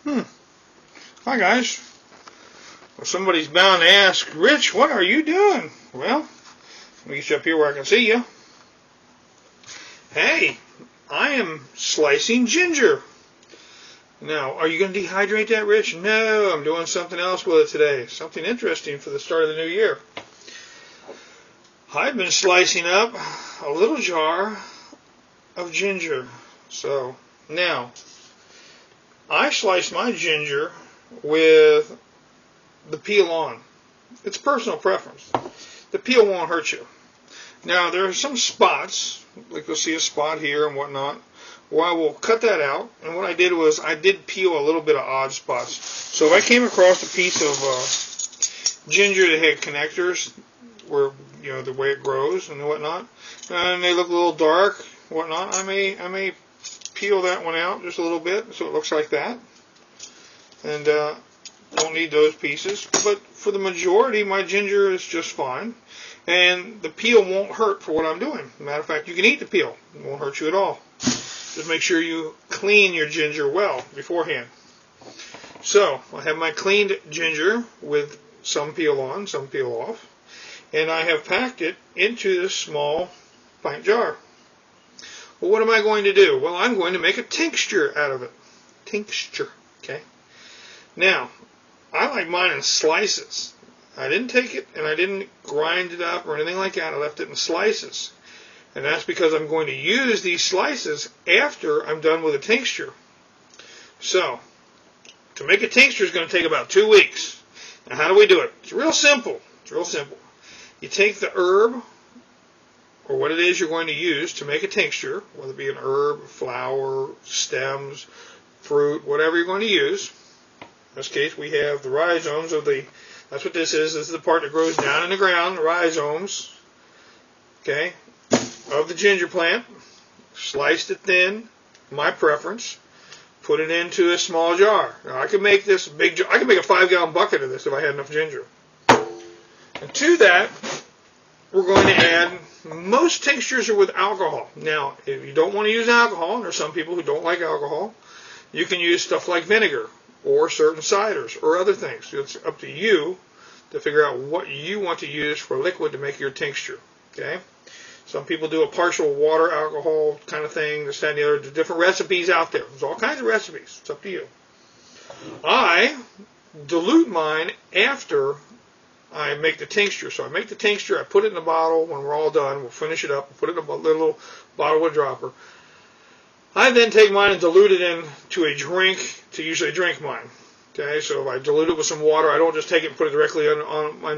Hi guys. Well, somebody's bound to ask, Rich, what are you doing? Well, let me get you up here where I can see you. Hey, I am slicing ginger. Now, are you going to dehydrate that, Rich? No, I'm doing something else with it today. Something interesting for the start of the new year. I've been slicing up a little jar of ginger. So, now, I slice my ginger with the peel on. It's personal preference. The peel won't hurt you. Now, there are some spots, like you'll see a spot here and whatnot, where I will cut that out. And what I did was I did peel a little bit of odd spots. So if I came across a piece of ginger that had connectors, where the way it grows and whatnot, and they look a little dark, whatnot, I may peel that one out just a little bit so it looks like that. And don't need those pieces, but for the majority, my ginger is just fine, and the peel won't hurt for what I'm doing. Matter of fact, you can eat the peel; it won't hurt you at all. Just make sure you clean your ginger well beforehand. So I have my cleaned ginger with some peel on, some peel off, and I have packed it into this small pint jar. Well, what am I going to do? Well, I'm going to make a tincture out of it. Tincture, okay? Now, I like mine in slices. I didn't take it and I didn't grind it up or anything like that. I left it in slices. And that's because I'm going to use these slices after I'm done with the tincture. So, to make a tincture is going to take about 2 weeks. Now, how do we do it? It's real simple. It's real simple. You take the herb, or what it is you're going to use to make a tincture, whether it be an herb, flower, stems, fruit, whatever you're going to use. In this case, we have the rhizomes of that's what this is. This is the part that grows down in the ground, the rhizomes, okay, of the ginger plant. Sliced it thin, my preference. Put it into a small jar. Now, I could make this big jar. I could make a 5-gallon bucket of this if I had enough ginger. And to that, we're going to add, most tinctures are with alcohol. Now, if you don't want to use alcohol, and there's some people who don't like alcohol, you can use stuff like vinegar, or certain ciders, or other things. It's up to you to figure out what you want to use for liquid to make your tincture. Okay? Some people do a partial water alcohol kind of thing, this, that, and the other. There's different recipes out there. There's all kinds of recipes. It's up to you. I dilute mine after I make the tincture. So I make the tincture, I put it in a bottle. When we're all done, we'll finish it up, we'll put it in a little bottle with a dropper. I then take mine and dilute it into a drink to usually drink mine. Okay, so if I dilute it with some water, I don't just take it and put it directly in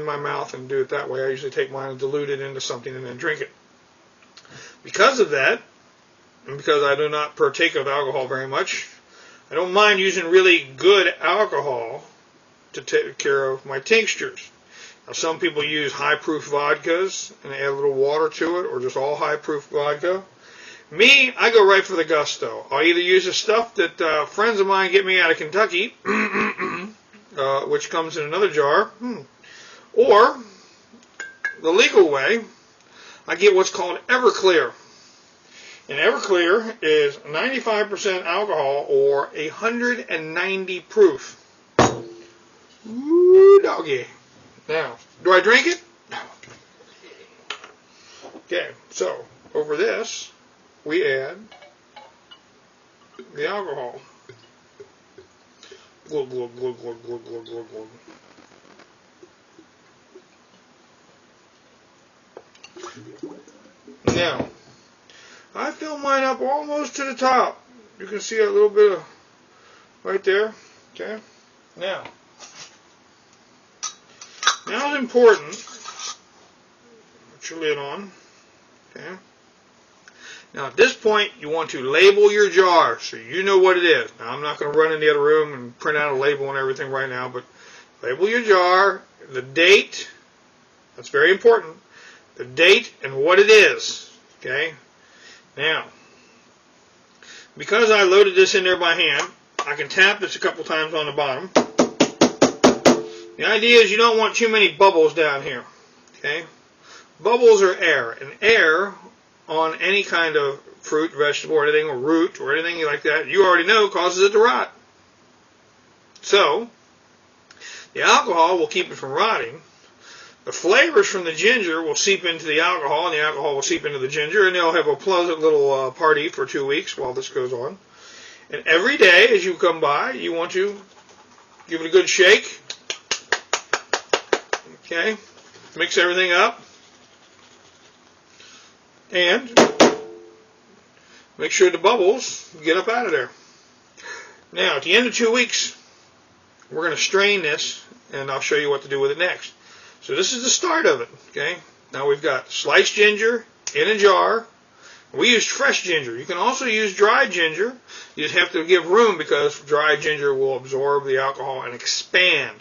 my mouth and do it that way. I usually take mine and dilute it into something and then drink it. Because of that, and because I do not partake of alcohol very much, I don't mind using really good alcohol to take care of my tinctures. Now, some people use high-proof vodkas and add a little water to it, or just all high-proof vodka. Me, I go right for the gusto. I'll either use the stuff that friends of mine get me out of Kentucky, which comes in another jar, or the legal way, I get what's called Everclear. And Everclear is 95% alcohol or 190 proof. Ooh, doggy. Now, do I drink it? No. Okay, so over this, we add the alcohol. Glug, glug, glug, glug, glug, glug, glug, glug. Now, I fill mine up almost to the top. You can see a little bit of right there. Okay. Now it's important. Put your lid on. Okay. Now at this point, you want to label your jar so you know what it is. Now I'm not going to run in the other room and print out a label and everything right now, but label your jar, the date. That's very important. The date and what it is. Okay. Now, because I loaded this in there by hand, I can tap this a couple times on the bottom. The idea is you don't want too many bubbles down here. Okay? Bubbles are air, and air on any kind of fruit, vegetable, or anything, or root, or anything like that, you already know causes it to rot. So, the alcohol will keep it from rotting. The flavors from the ginger will seep into the alcohol, and the alcohol will seep into the ginger, and they'll have a pleasant little party for 2 weeks while this goes on. And every day as you come by, you want to give it a good shake. Okay, mix everything up. And make sure the bubbles get up out of there. Now, at the end of 2 weeks, we're going to strain this, and I'll show you what to do with it next. So this is the start of it, okay? Now we've got sliced ginger in a jar. We used fresh ginger. You can also use dried ginger. You just have to give room because dried ginger will absorb the alcohol and expand,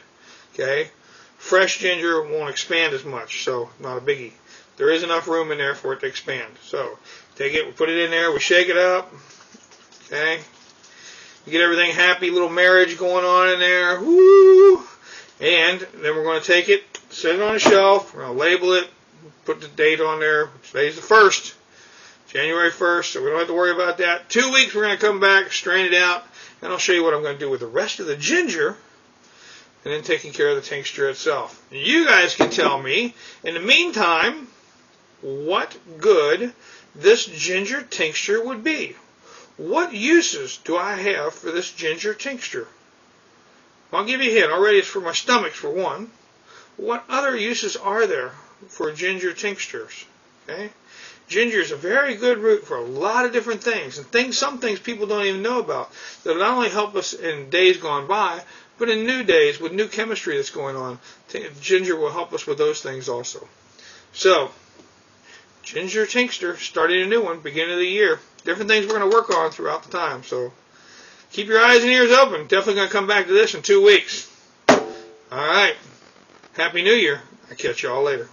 okay? Fresh ginger won't expand as much, so not a biggie. There is enough room in there for it to expand. So take it, we put it in there, we shake it up, okay? You get everything happy, little marriage going on in there, woo! And then we're going to take it, set it on a shelf, we're going to label it, put the date on there. Today's the 1st, January 1st, so we don't have to worry about that. 2 weeks we're going to come back, strain it out, and I'll show you what I'm going to do with the rest of the ginger, and then taking care of the tincture itself. You guys can tell me, in the meantime, what good this ginger tincture would be. What uses do I have for this ginger tincture? I'll give you a hint. Already it's for my stomach, for one. What other uses are there for ginger tinctures? Okay? Ginger is a very good root for a lot of different things, and some things people don't even know about that will not only help us in days gone by, but in new days with new chemistry that's going on. Ginger will help us with those things also. So, ginger tincture, starting a new one, beginning of the year. Different things we're going to work on throughout the time. So keep your eyes and ears open. Definitely going to come back to this in 2 weeks. All right. Happy New Year. I'll catch you all later.